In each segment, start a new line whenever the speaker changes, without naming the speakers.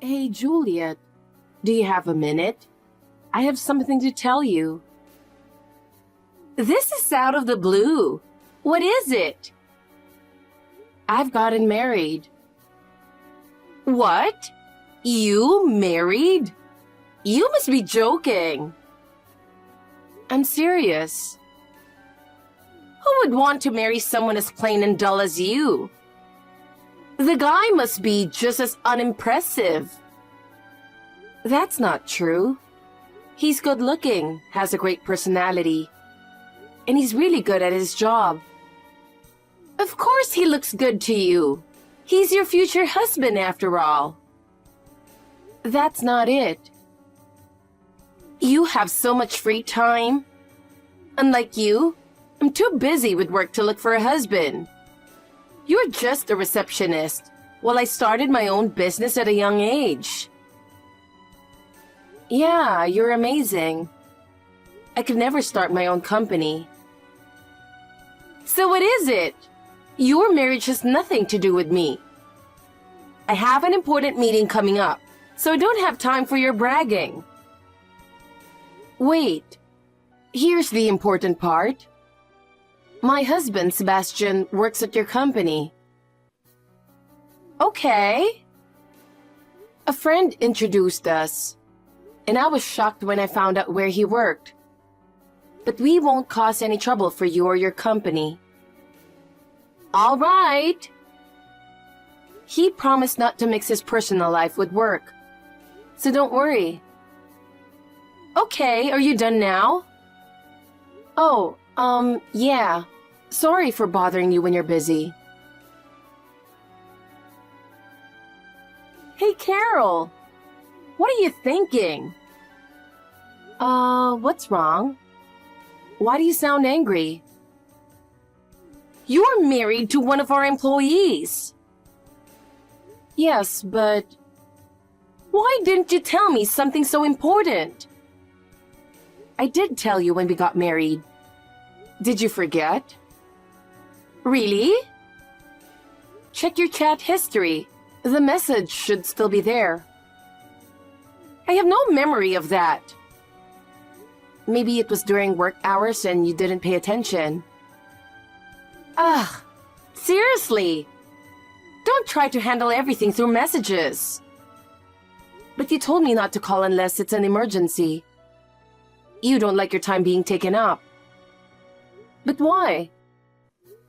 Hey, Juliet, do you have a minute? I have something to tell you. This is out of the blue. What is it? I've gotten married. What? You married? You must be joking. I'm serious. Who would want to marry someone as plain and dull as you? The guy must be just as unimpressive. That's not true. He's good looking, has a great personality, and he's really good at his job. Of course he looks good to you. He's your future husband after all. That's not it. You have so much free time. Unlike you, I'm too busy with work to look for a husband. You're just a receptionist, while I started my own business at a young age. Yeah, you're amazing. I could never start my own company. So what is it? Your marriage has nothing to do with me. I have an important meeting coming up, so I don't have time for your bragging. Wait, here's the important part. My husband, Sebastian, works at your company. Okay. A friend introduced us, and I was shocked when I found out where he worked. But we won't cause any trouble for you or your company. All right. He promised not to mix his personal life with work, so don't worry. Okay, are you done now? Oh, yeah. Sorry for bothering you when you're busy. Hey, Carol. What are you thinking? What's wrong? Why do you sound angry? You're married to one of our employees. Yes, but why didn't you tell me something so important? I did tell you when we got married. Did you forget? Really? Check your chat history. The message should still be there. I have no memory of that. Maybe it was during work hours and you didn't pay attention. Ugh, seriously. Don't try to handle everything through messages. But you told me not to call unless it's an emergency. You don't like your time being taken up. But why?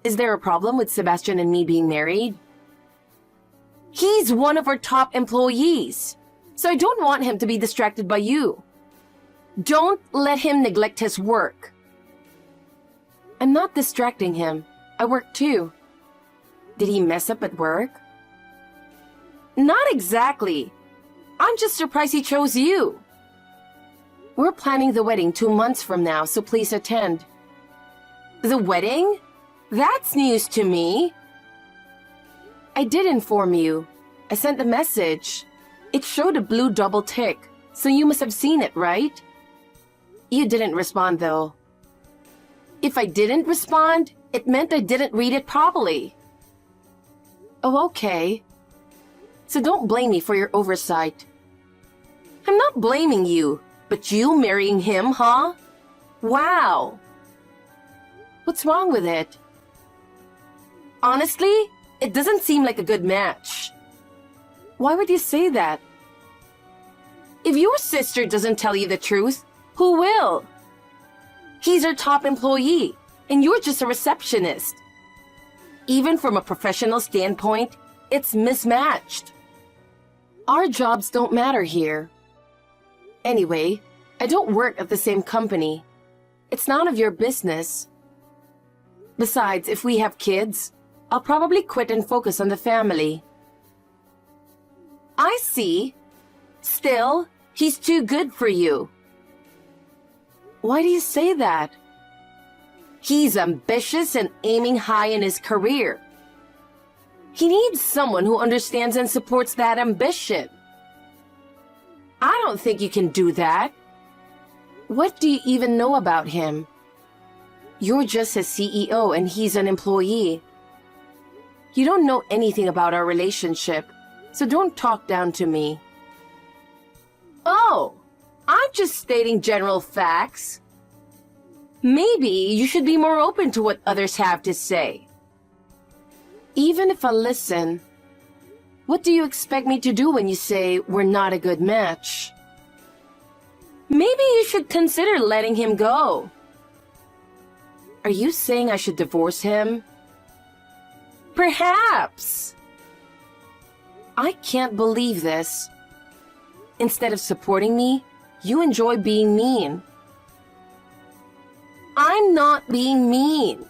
Is there a problem with Sebastian and me being married? He's one of our top employees, so I don't want him to be distracted by you. Don't let him neglect his work. I'm not distracting him. I work too. Did he mess up at work? Not exactly. I'm just surprised he chose you. We're planning the wedding 2 months from now, so please attend. The wedding? That's news to me. I did inform you. I sent a message. It showed a blue double tick, so you must have seen it, right? You didn't respond, though. If I didn't respond, it meant I didn't read it properly. Oh, okay. So don't blame me for your oversight. I'm not blaming you, but you marrying him, huh? Wow. What's wrong with it? Honestly, it doesn't seem like a good match. Why would you say that? If your sister doesn't tell you the truth, who will? He's our top employee, and you're just a receptionist. Even from a professional standpoint, it's mismatched. Our jobs don't matter here. Anyway, I don't work at the same company. It's none of your business. Besides, if we have kids, I'll probably quit and focus on the family. I see. Still, he's too good for you. Why do you say that? He's ambitious and aiming high in his career. He needs someone who understands and supports that ambition. I don't think you can do that. What do you even know about him? You're just his CEO and he's an employee. You don't know anything about our relationship, so don't talk down to me. just stating general facts. Maybe you should be more open to what others have to say. Even if I listen, what do you expect me to do when you say we're not a good match? Maybe you should consider letting him go. Are you saying I should divorce him? Perhaps. I can't believe this. Instead of supporting me, you enjoy being mean. I'm not being mean.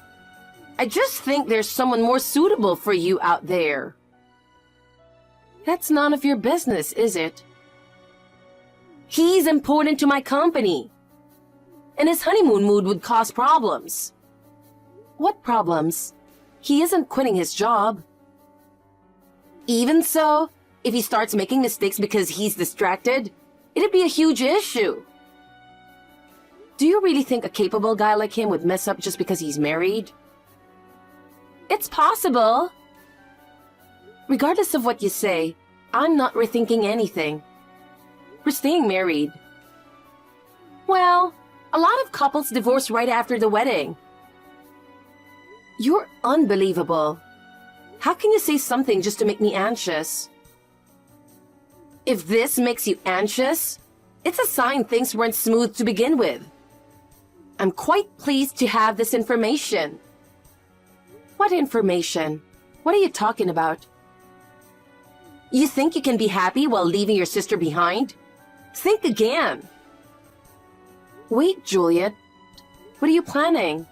I just think there's someone more suitable for you out there. That's none of your business, is it? He's important to my company. And his honeymoon mood would cause problems. What problems? He isn't quitting his job. Even so, if he starts making mistakes because he's distracted, it'd be a huge issue. Do you really think a capable guy like him would mess up just because he's married? It's possible. Regardless of what you say, I'm not rethinking anything. We're staying married. Well, a lot of couples divorce right after the wedding. You're unbelievable. How can you say something just to make me anxious? If this makes you anxious, it's a sign things weren't smooth to begin with. I'm quite pleased to have this information. What information? What are you talking about? You think you can be happy while leaving your sister behind? Think again. Wait, Juliet. What are you planning?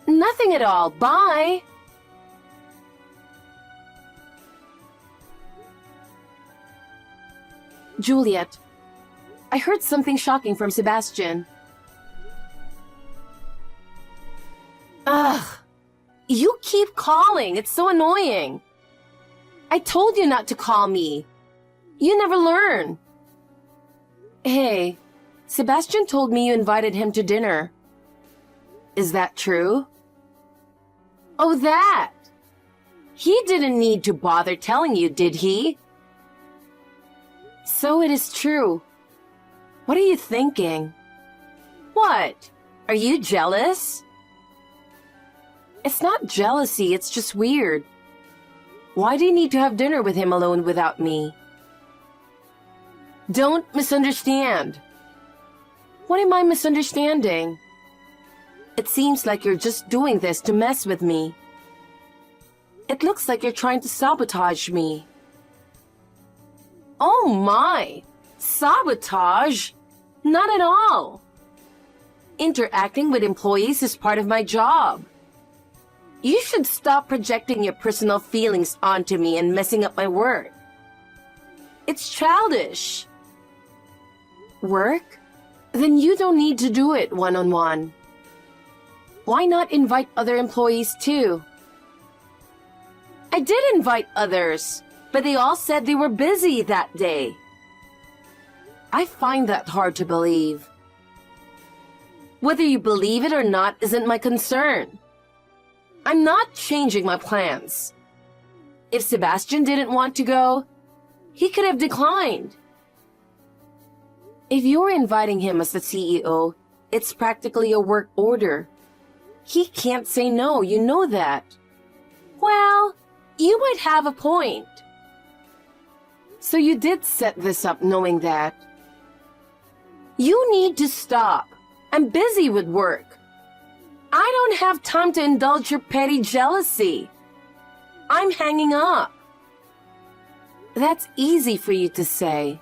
Nothing at all. Bye. Juliet, I heard something shocking from Sebastian. Ugh. You keep calling. It's so annoying. I told you not to call me. You never learn. Hey, Sebastian told me you invited him to dinner. Is that true? Oh, that. He didn't need to bother telling you, did he? So it is true. What are you thinking? What? Are you jealous? It's not jealousy, it's just weird. Why do you need to have dinner with him alone without me? Don't misunderstand. What am I misunderstanding? It seems like you're just doing this to mess with me. It looks like you're trying to sabotage me. Oh my! Sabotage? Not at all. Interacting with employees is part of my job. You should stop projecting your personal feelings onto me and messing up my work. It's childish. Work? Then you don't need to do it one-on-one. Why not invite other employees too? I did invite others, but they all said they were busy that day. I find that hard to believe. Whether you believe it or not isn't my concern. I'm not changing my plans. If Sebastian didn't want to go, he could have declined. If you're inviting him as the CEO, it's practically a work order. He can't say no, you know that. Well, you might have a point. So you did set this up knowing that. You need to stop. I'm busy with work. I don't have time to indulge your petty jealousy. I'm hanging up. That's easy for you to say.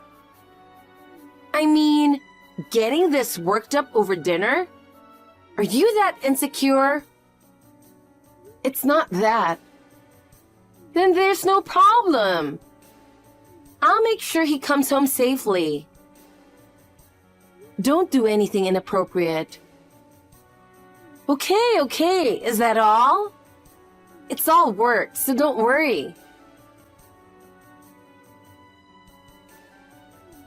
I mean, getting this worked up over dinner? Are you that insecure? It's not that. Then there's no problem. I'll make sure he comes home safely. Don't do anything inappropriate. Okay, is that all? It's all work, so don't worry.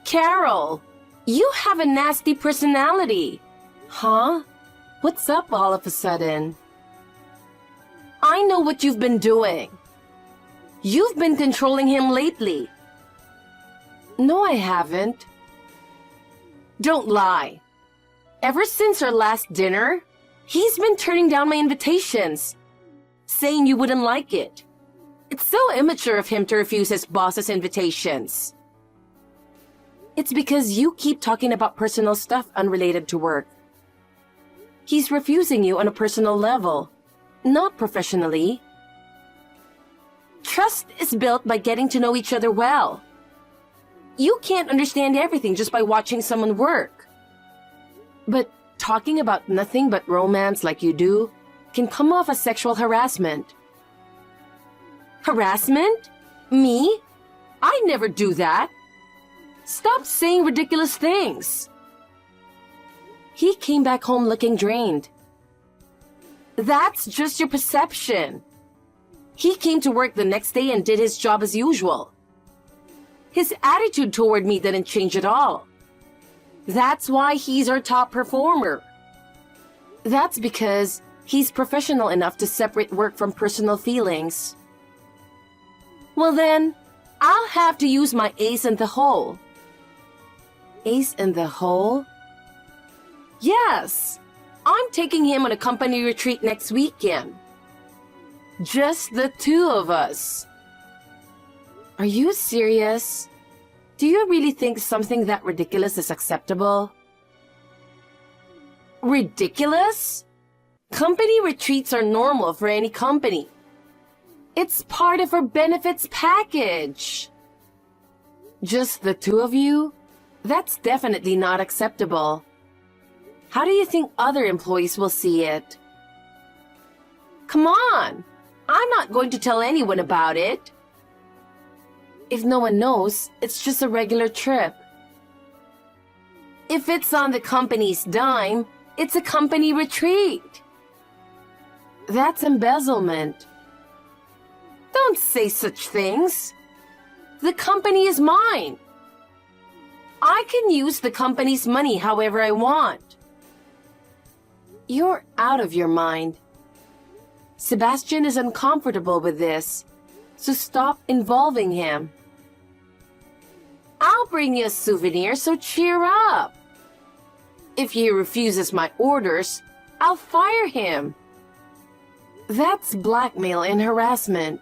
Carol, you have a nasty personality. Huh? What's up all of a sudden? I know what you've been doing. You've been controlling him lately. No, I haven't. Don't lie. Ever since our last dinner, he's been turning down my invitations, saying you wouldn't like it. It's so immature of him to refuse his boss's invitations. It's because you keep talking about personal stuff unrelated to work. He's refusing you on a personal level, not professionally. Trust is built by getting to know each other well. You can't understand everything just by watching someone work. But talking about nothing but romance like you do can come off as sexual harassment. Harassment? Me? I never do that. Stop saying ridiculous things. He came back home looking drained. That's just your perception. He came to work the next day and did his job as usual. His attitude toward me didn't change at all. That's why he's our top performer. That's because he's professional enough to separate work from personal feelings. Well then, I'll have to use my ace in the hole. Ace in the hole? Yes, I'm taking him on a company retreat next weekend. Just the two of us. Are you serious? Do you really think something that ridiculous is acceptable? Ridiculous? Company retreats are normal for any company. It's part of our benefits package. Just the two of you? That's definitely not acceptable. How do you think other employees will see it? Come on! I'm not going to tell anyone about it. If no one knows, it's just a regular trip. If it's on the company's dime, it's a company retreat. That's embezzlement. Don't say such things. The company is mine. I can use the company's money however I want. You're out of your mind. Sebastian is uncomfortable with this, so stop involving him. I'll bring you a souvenir, so cheer up. If he refuses my orders, I'll fire him. That's blackmail and harassment.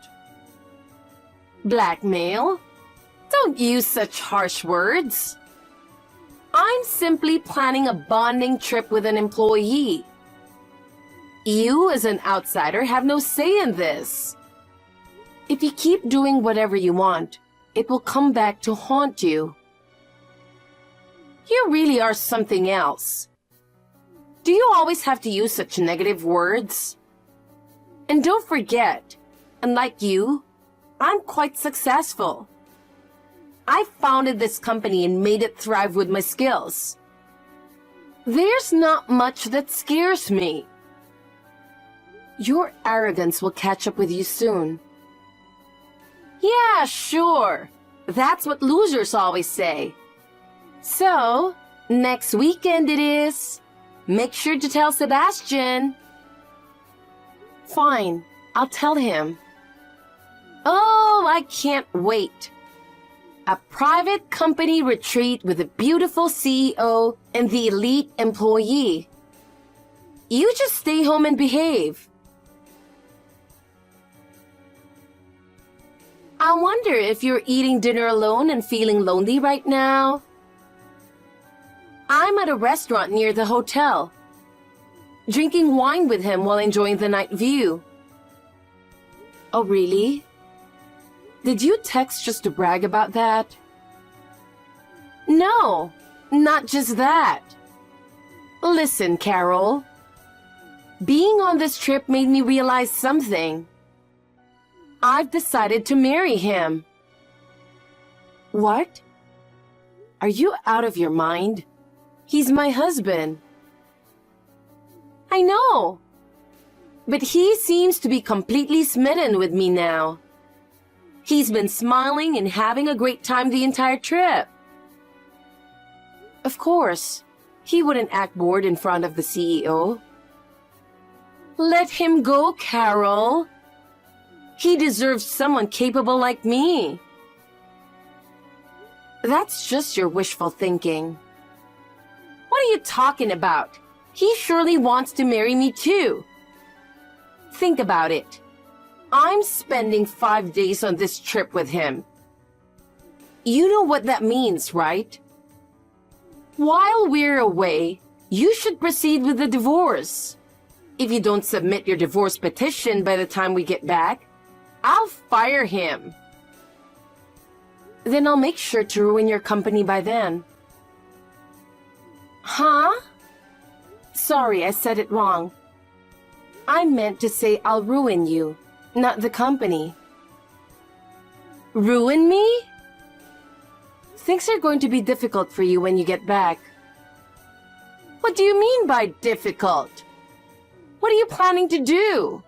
Blackmail? Don't use such harsh words. I'm simply planning a bonding trip with an employee. You, as an outsider, have no say in this. If you keep doing whatever you want, it will come back to haunt you. You really are something else. Do you always have to use such negative words? And don't forget, unlike you, I'm quite successful. I founded this company and made it thrive with my skills. There's not much that scares me. Your arrogance will catch up with you soon. Yeah, sure. That's what losers always say. So, next weekend it is. Make sure to tell Sebastian. Fine, I'll tell him. Oh, I can't wait. A private company retreat with a beautiful CEO and the elite employee. You just stay home and behave. I wonder if you're eating dinner alone and feeling lonely right now. I'm at a restaurant near the hotel, drinking wine with him while enjoying the night view. Oh, really? Did you text just to brag about that? No, not just that. Listen, Carol. Being on this trip made me realize something. I've decided to marry him. What? Are you out of your mind? He's my husband. I know. But he seems to be completely smitten with me now. He's been smiling and having a great time the entire trip. Of course, he wouldn't act bored in front of the CEO. Let him go, Carol. He deserves someone capable like me. That's just your wishful thinking. you talking about? He surely wants to marry me too. Think about it. I'm spending 5 days on this trip with him. You know what that means, right? While we're away, you should proceed with the divorce. If you don't submit your divorce petition by the time we get back, I'll fire him. Then I'll make sure to ruin your company by then. Huh? Sorry, I said it wrong. I meant to say I'll ruin you, not the company. Ruin me? Things are going to be difficult for you when you get back. What do you mean by difficult? What are you planning to do?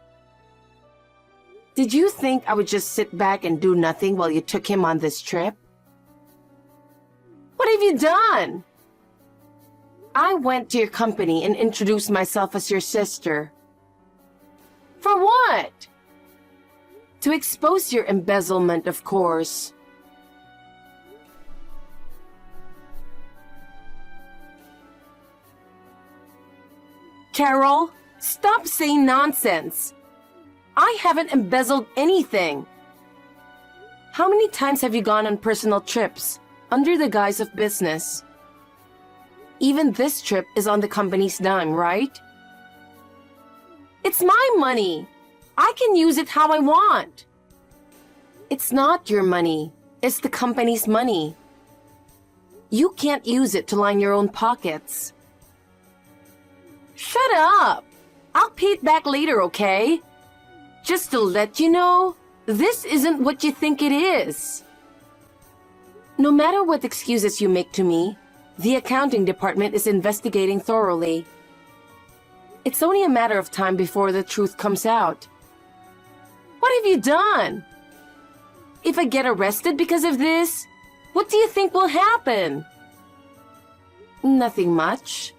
Did you think I would just sit back and do nothing while you took him on this trip? What have you done? I went to your company and introduced myself as your sister. For what? To expose your embezzlement, of course. Carol, stop saying nonsense. I haven't embezzled anything. How many times have you gone on personal trips under the guise of business? Even this trip is on the company's dime, right? It's my money. I can use it how I want. It's not your money. It's the company's money. You can't use it to line your own pockets. Shut up! I'll pay it back later, okay? Just to let you know, this isn't what you think it is. No matter what excuses you make to me, the accounting department is investigating thoroughly. It's only a matter of time before the truth comes out. What have you done? If I get arrested because of this, what do you think will happen? Nothing much.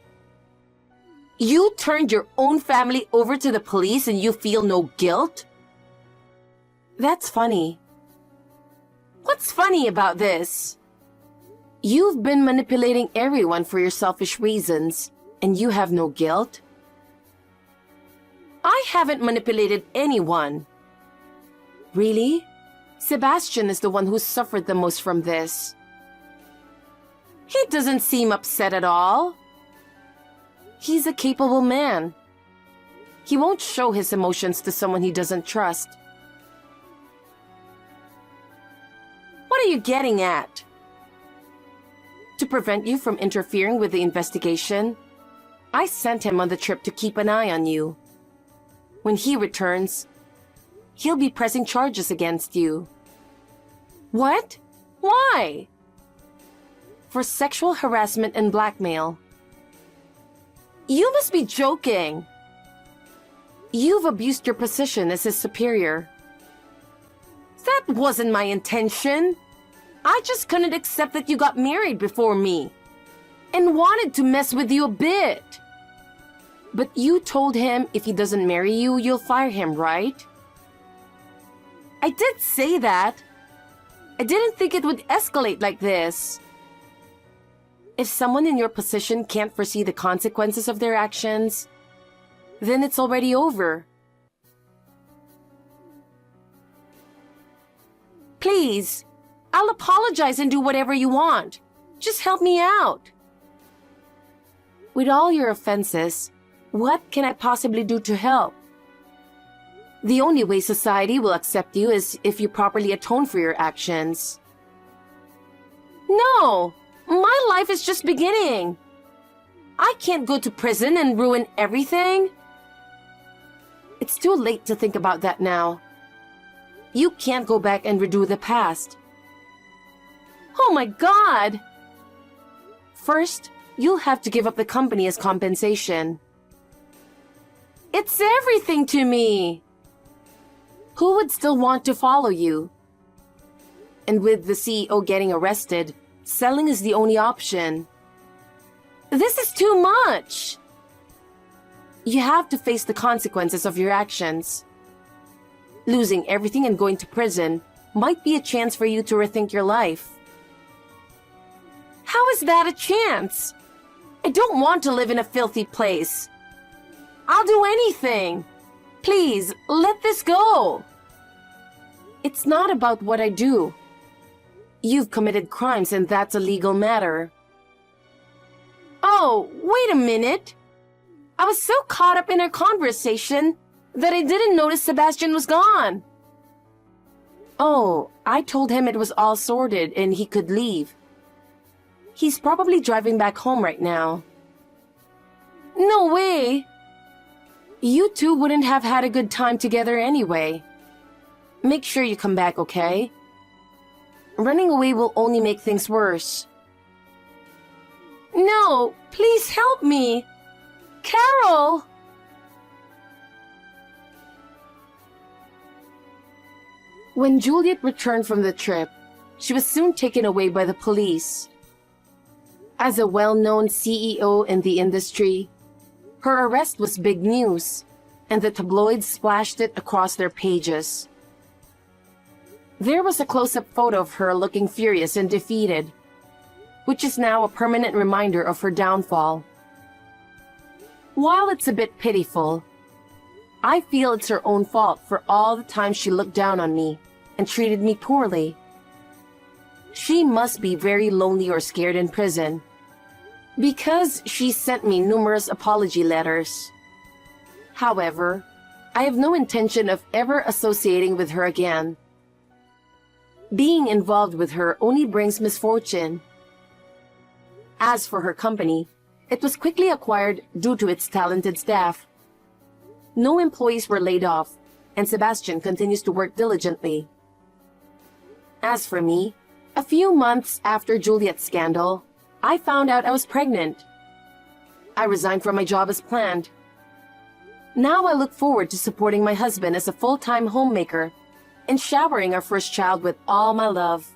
You turned your own family over to the police and you feel no guilt? That's funny. What's funny about this? You've been manipulating everyone for your selfish reasons, and you have no guilt? I haven't manipulated anyone. Really? Sebastian is the one who suffered the most from this. He doesn't seem upset at all. He's a capable man. He won't show his emotions to someone he doesn't trust. What are you getting at? To prevent you from interfering with the investigation, I sent him on the trip to keep an eye on you. When he returns, he'll be pressing charges against you. What? Why? For sexual harassment and blackmail. You must be joking. You've abused your position as his superior. That wasn't my intention. I just couldn't accept that you got married before me and wanted to mess with you a bit. But you told him if he doesn't marry you, you'll fire him, right? I did say that. I didn't think it would escalate like this. If someone in your position can't foresee the consequences of their actions, then it's already over. Please, I'll apologize and do whatever you want. Just help me out. With all your offenses, what can I possibly do to help? The only way society will accept you is if you properly atone for your actions. No! My life is just beginning. I can't go to prison and ruin everything. It's too late to think about that now. You can't go back and redo the past. Oh my God! First, you'll have to give up the company as compensation. It's everything to me. Who would still want to follow you? And with the CEO getting arrested, selling is the only option. This is too much. You have to face the consequences of your actions. Losing everything and going to prison might be a chance for you to rethink your life. How is that a chance? I don't want to live in a filthy place. I'll do anything. Please, let this go. It's not about what I do. You've committed crimes and that's a legal matter. Oh, wait a minute. I was so caught up in our conversation that I didn't notice Sebastian was gone. Oh, I told him it was all sorted and he could leave. He's probably driving back home right now. No way! You two wouldn't have had a good time together anyway. Make sure you come back, okay? Running away will only make things worse. No, please help me! Carol! When Juliet returned from the trip, she was soon taken away by the police. As a well-known CEO in the industry, her arrest was big news, and the tabloids splashed it across their pages. There was a close-up photo of her looking furious and defeated, which is now a permanent reminder of her downfall. While it's a bit pitiful, I feel it's her own fault for all the time she looked down on me and treated me poorly. She must be very lonely or scared in prison, because she sent me numerous apology letters. However, I have no intention of ever associating with her again. Being involved with her only brings misfortune. As for her company, it was quickly acquired due to its talented staff. No employees were laid off, and Sebastian continues to work diligently. As for me, a few months after Juliet's scandal, I found out I was pregnant. I resigned from my job as planned. Now I look forward to supporting my husband as a full-time homemaker and showering our first child with all my love.